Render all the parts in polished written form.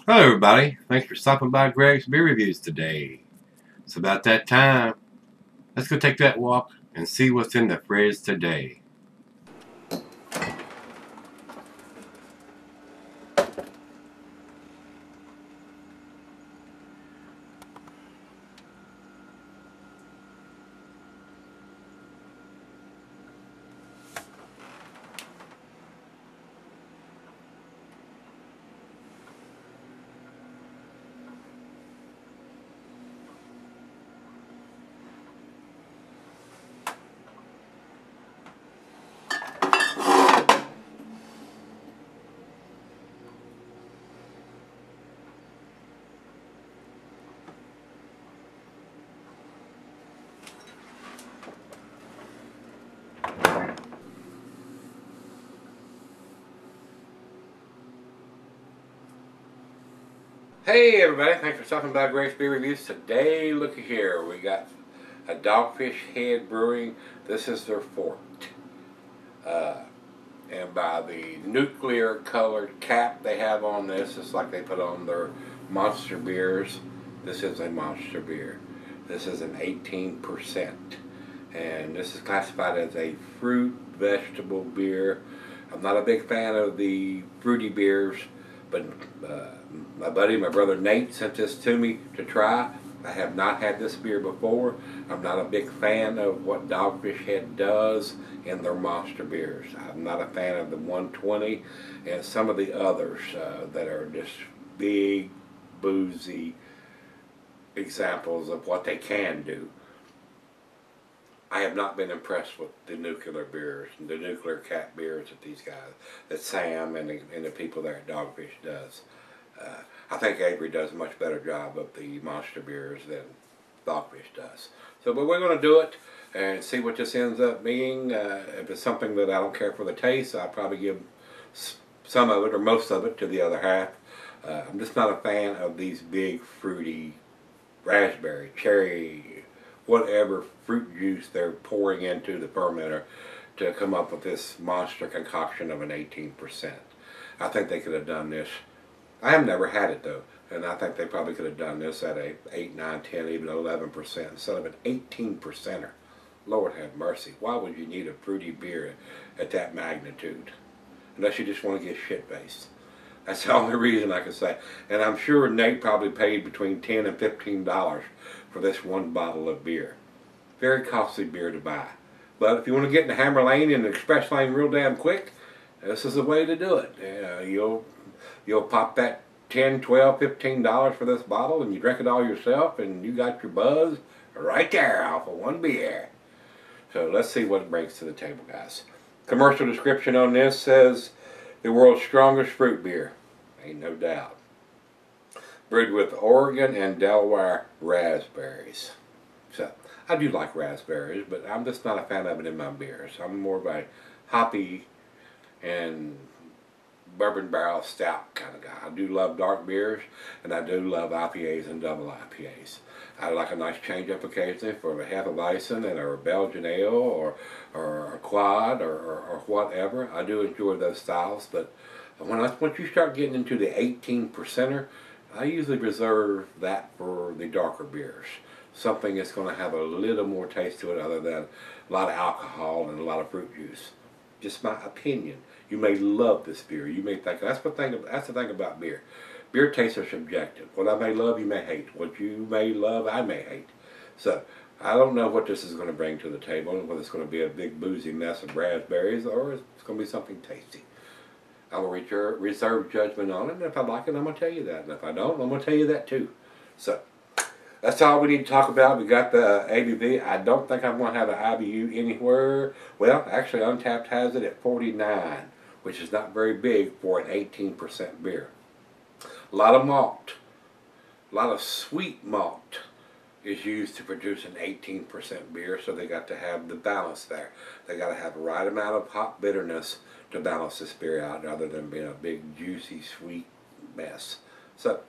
Hello everybody, thanks for stopping by Greg's Beer Reviews today. It's about that time. Let's go take that walk and see what's in the fridge today. Hey everybody, thanks for stopping by Greg's Beer Reviews today. Looky here, we got a Dogfish Head Brewing. This is their fourth. And by the nuclear colored cap they have on this, it's like they put on their monster beers. This is a monster beer. This is an 18%. And this is classified as a fruit vegetable beer. I'm not a big fan of the fruity beers, but my brother Nate sent this to me to try. I have not had this beer before. I'm not a big fan of what Dogfish Head does in their monster beers. I'm not a fan of the 120 and some of the others that are just big, boozy examples of what they can do. I have not been impressed with the nuclear beers and the nuclear cap beers that these guys, that Sam and the people there at Dogfish does. I think Avery does a much better job of the monster beers than Dogfish does. So, but we're going to do it and see what this ends up being. If it's something that I don't care for the taste, I'll probably give some of it or most of it to the other half. I'm just not a fan of these big fruity raspberry, cherry, whatever fruit juice they're pouring into the fermenter to come up with this monster concoction of an 18%. I think they could have done this. I have never had it though, and I think they probably could have done this at a 8, 9, 10, even 11% instead of an 18%er. Lord have mercy. Why would you need a fruity beer at that magnitude? Unless you just want to get shit-faced. That's the only reason I can say. And I'm sure Nate probably paid between $10 and $15 for this one bottle of beer. Very costly beer to buy. But if you want to get in the Hammer Lane and the Express Lane real damn quick, this is the way to do it. You'll pop that $10, $12, $15 for this bottle and you drink it all yourself and you got your buzz right there off of one beer. So let's see what it brings to the table, guys. Commercial description on this says, the world's strongest fruit beer. Ain't no doubt. Brewed with Oregon and Delaware raspberries. So, I do like raspberries, but I'm just not a fan of it in my beers. I'm more of a hoppy and bourbon barrel stout kind of guy. I do love dark beers, and I do love IPAs and double IPAs. I like a nice change up occasionally for a Hefeweizen and a Belgian ale or a quad or whatever. I do enjoy those styles, but once you start getting into the 18%er, I usually reserve that for the darker beers. Something that's going to have a little more taste to it other than a lot of alcohol and a lot of fruit juice. Just my opinion. You may love this beer. You may think that's the thing about beer. Beer tastes are subjective. What I may love, you may hate. What you may love, I may hate. So I don't know what this is going to bring to the table, and whether it's going to be a big boozy mess of raspberries or it's going to be something tasty. I will reserve judgment on it, and if I like it, I'm going to tell you that. And if I don't, I'm going to tell you that too. So that's all we need to talk about. We got the ABV. I don't think I'm going to have an IBU anywhere. Well, actually, Untapped has it at 49, which is not very big for an 18% beer. A lot of malt, a lot of sweet malt is used to produce an 18% beer, so they got to have the balance there. They got to have the right amount of hop bitterness to balance this beer out, rather than being a big, juicy, sweet mess. So,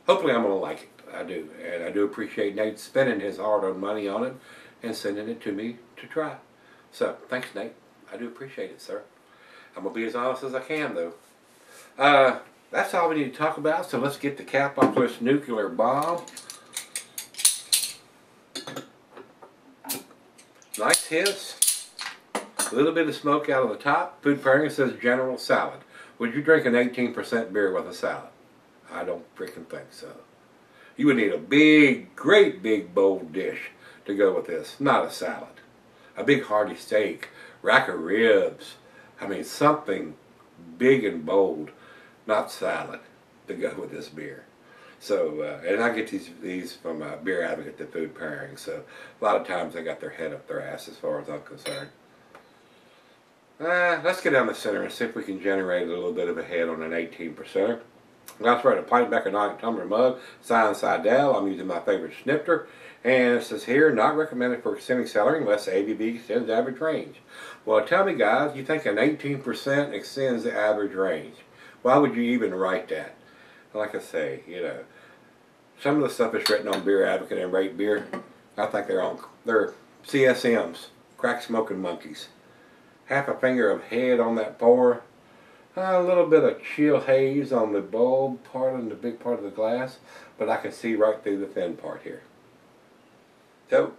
hopefully I'm going to like it. I do. And I do appreciate Nate spending his hard-earned money on it and sending it to me to try. So, thanks, Nate. I do appreciate it, sir. I'm going to be as honest as I can, though. that's all we need to talk about. So let's get the cap off this nuclear bomb. Nice hiss. A little bit of smoke out of the top. Food pairing says general salad. Would you drink an 18% beer with a salad? I don't freaking think so. You would need a big, great big bold dish to go with this, not a salad. A big hearty steak, rack of ribs. I mean, something big and bold, not salad, to go with this beer. So, and I get these from Beer Advocate, the food pairing. So, a lot of times they got their head up their ass as far as I'm concerned. Let's get down the center and see if we can generate a little bit of a head on an 18%er. That's right, a pint back of 9 tumbler mug, signed Seidel. I'm using my favorite snifter. And it says here, not recommended for extending celery unless the ABV extends the average range. Well, tell me guys, you think an 18% extends the average range? Why would you even write that? Like I say, you know, some of the stuff that's written on Beer Advocate and Rate Beer, I think they're CSMs, crack smoking monkeys. Half a finger of head on that pour, a little bit of chill haze on the bulb part and the big part of the glass, but I can see right through the thin part here. So,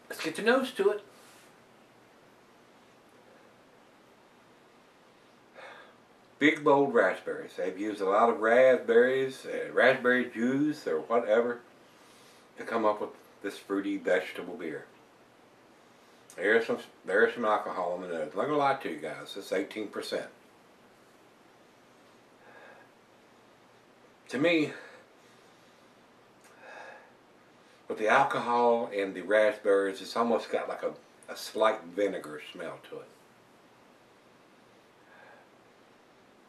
let's get the nose to it. Big bold raspberries. They've used a lot of raspberries, raspberry juice or whatever to come up with this fruity vegetable beer. There's some alcohol in the nose. I'm not going to lie to you guys. It's 18%. To me, with the alcohol and the raspberries, it's almost got like a slight vinegar smell to it.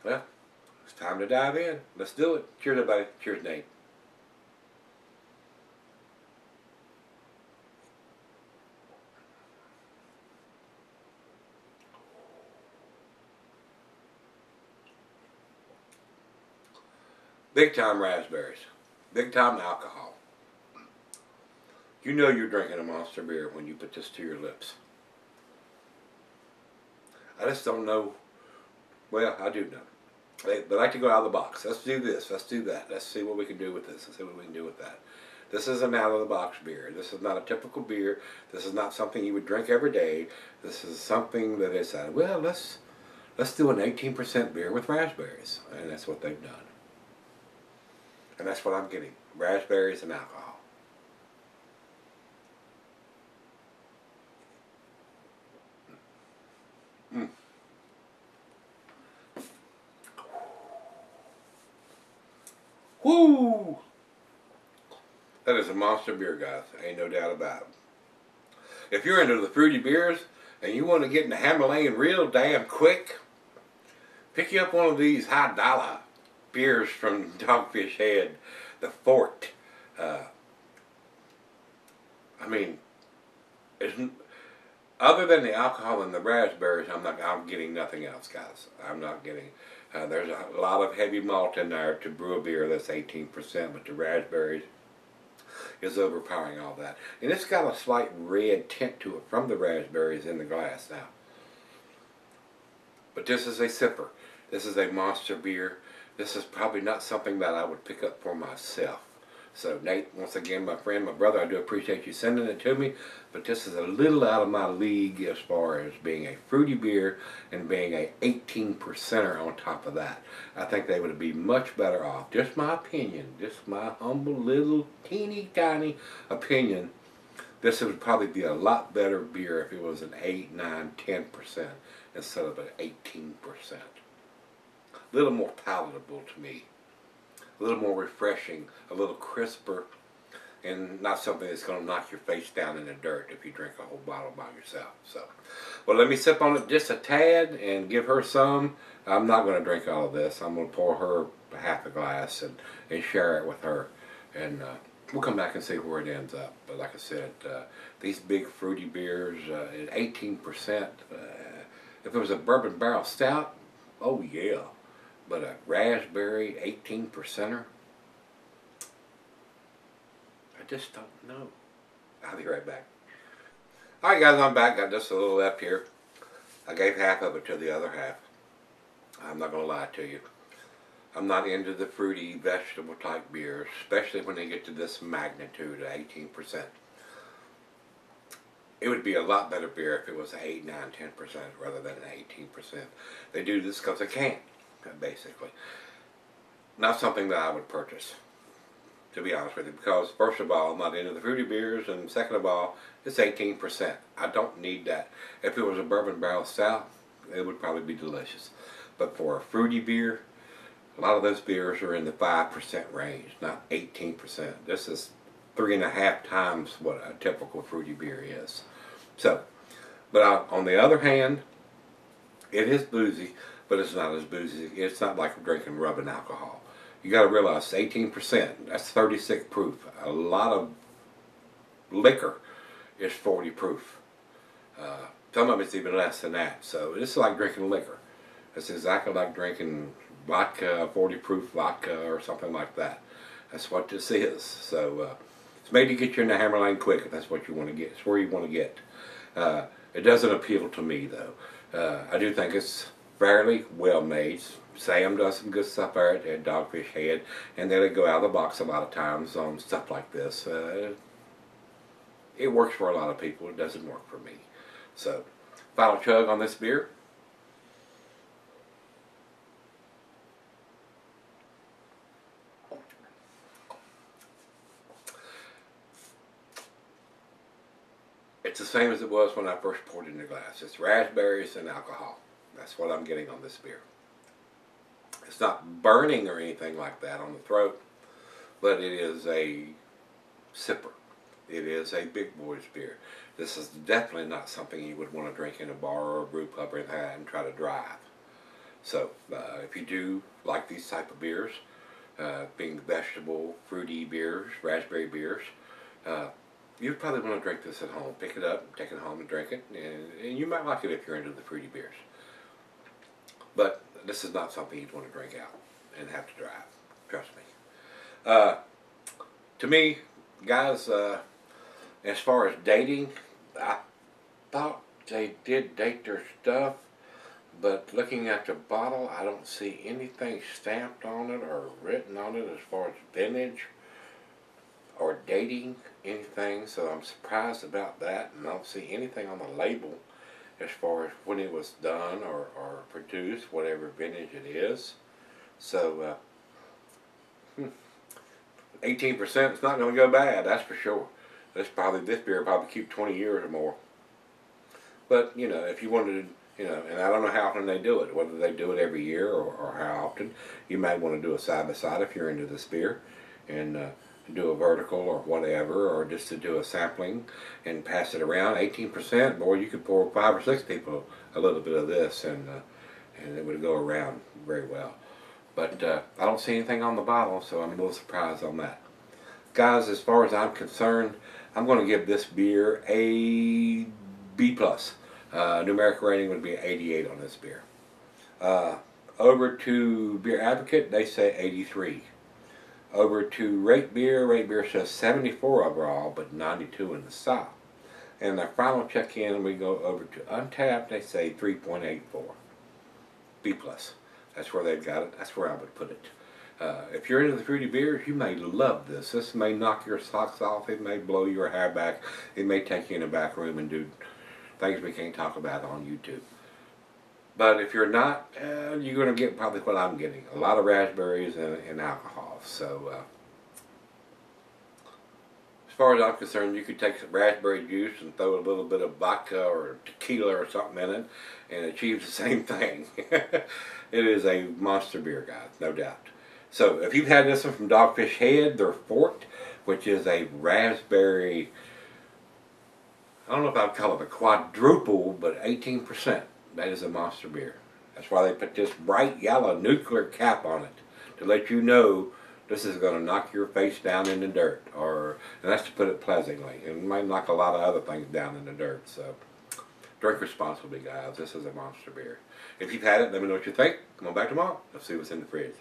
Well, it's time to dive in. Let's do it. Cheers, everybody. Cheers, Nate. Big time raspberries. Big time alcohol. You know you're drinking a monster beer when you put this to your lips. I just don't know. Well, I do know. They like to go out of the box. Let's do this. Let's do that. Let's see what we can do with this. Let's see what we can do with that. This is an out-of-the-box beer. This is not a typical beer. This is not something you would drink every day. This is something that they said, well, let's do an 18% beer with raspberries. And that's what they've done. And that's what I'm getting. Raspberries and alcohol. Woo! That is a monster beer, guys. Ain't no doubt about it. If you're into the fruity beers and you want to get in the Himalayan real damn quick, pick you up one of these high dollar beers from Dogfish Head, the Fort. I mean, other than the alcohol and the raspberries, I'm getting nothing else, guys. I'm not getting. There's a lot of heavy malt in there to brew a beer that's 18%, but the raspberries is overpowering all that. And it's got a slight red tint to it from the raspberries in the glass now. But this is a sipper. This is a monster beer. This is probably not something that I would pick up for myself. So Nate, once again, my friend, my brother, I do appreciate you sending it to me, but this is a little out of my league as far as being a fruity beer and being a 18%er on top of that. I think they would be much better off. Just my opinion, just my humble little teeny tiny opinion. This would probably be a lot better beer if it was an 8, 9, 10% instead of an 18%. A little more palatable to me. A little more refreshing, a little crisper, and not something that's going to knock your face down in the dirt if you drink a whole bottle by yourself. So, well, let me sip on it just a tad and give her some. I'm not going to drink all of this. I'm going to pour her half a glass and share it with her. And we'll come back and see where it ends up. But like I said, these big fruity beers at 18%, if it was a bourbon barrel stout, oh yeah. But a raspberry 18%er, I just don't know. I'll be right back. Alright guys, I'm back. Got just a little left here. I gave half of it to the other half. I'm not going to lie to you. I'm not into the fruity vegetable type beers, especially when they get to this magnitude at 18%. It would be a lot better beer if it was 8, 9, 10% rather than 18%. They do this because they can, basically. Not something that I would purchase, to be honest with you, because first of all, I'm not into the fruity beers, and second of all, it's 18%. I don't need that. If it was a bourbon barrel stout, it would probably be delicious. But for a fruity beer, a lot of those beers are in the 5% range, not 18%. This is 3.5 times what a typical fruity beer is. So, but on the other hand, it is boozy, but it's not as boozy. It's not like drinking rubbing alcohol. You got to realize 18%, that's 36 proof. A lot of liquor is 40 proof. Some of it's even less than that. So it's like drinking liquor. It's exactly like drinking vodka, 40 proof vodka or something like that. That's what this is. So it's made to get you in the hammer lane quick if that's what you want to get. It's where you want to get. It doesn't appeal to me though. I do think it's fairly well made. Sam does some good stuff there at Dogfish Head, and they go out of the box a lot of times on stuff like this. It works for a lot of people. It doesn't work for me. So, final chug on this beer. It's the same as it was when I first poured it in the glass. It's raspberries and alcohol. That's what I'm getting on this beer. It's not burning or anything like that on the throat, but it is a sipper. It is a big boy's beer. This is definitely not something you would want to drink in a bar or a brew pub or anything and try to drive. So if you do like these type of beers, being vegetable, fruity beers, raspberry beers, you'd probably want to drink this at home. Pick it up, take it home and drink it, and you might like it if you're into the fruity beers. But this is not something you'd want to drink out and have to drive. Trust me. To me, guys, as far as dating, I thought they did date their stuff, but looking at the bottle, I don't see anything stamped on it or written on it as far as vintage or dating anything, so I'm surprised about that, and I don't see anything on the label as far as when it was done or produced, whatever vintage it is. So 18% is not going to go bad, that's for sure. This beer will probably keep 20 years or more. But you know, if you wanted to, you know, and I don't know how often they do it, whether they do it every year or how often, you might want to do a side by side if you're into this beer, and do a vertical or whatever, or just to do a sampling and pass it around. 18%, boy, you could pour 5 or 6 people a little bit of this, and it would go around very well. But I don't see anything on the bottle, so I'm a little surprised on that. Guys, as far as I'm concerned, I'm going to give this beer a B+. Numeric rating would be 88 on this beer. Over to Beer Advocate, they say 83. Over to Rate Beer says 74 overall, but 92 in the style. And the final check-in, we go over to Untappd, they say 3.84. B+. That's where they've got it. That's where I would put it. If you're into the fruity beers, you may love this. This may knock your socks off. It may blow your hair back. It may take you in a back room and do things we can't talk about on YouTube. But if you're not, you're going to get probably what I'm getting. A lot of raspberries and alcohol. So, as far as I'm concerned, you could take some raspberry juice and throw a little bit of vodka or tequila or something in it and achieve the same thing. It is a monster beer, guys, no doubt. So, if you've had this one from Dogfish Head, their Fort, which is a raspberry, I don't know if I'd call it a quadruple, but 18%. That is a monster beer. That's why they put this bright yellow nuclear cap on it, to let you know this is going to knock your face down in the dirt. And that's to put it pleasantly. It might knock a lot of other things down in the dirt. So, drink responsibly, guys. This is a monster beer. If you've had it, let me know what you think. Come on back tomorrow. Let's see what's in the fridge.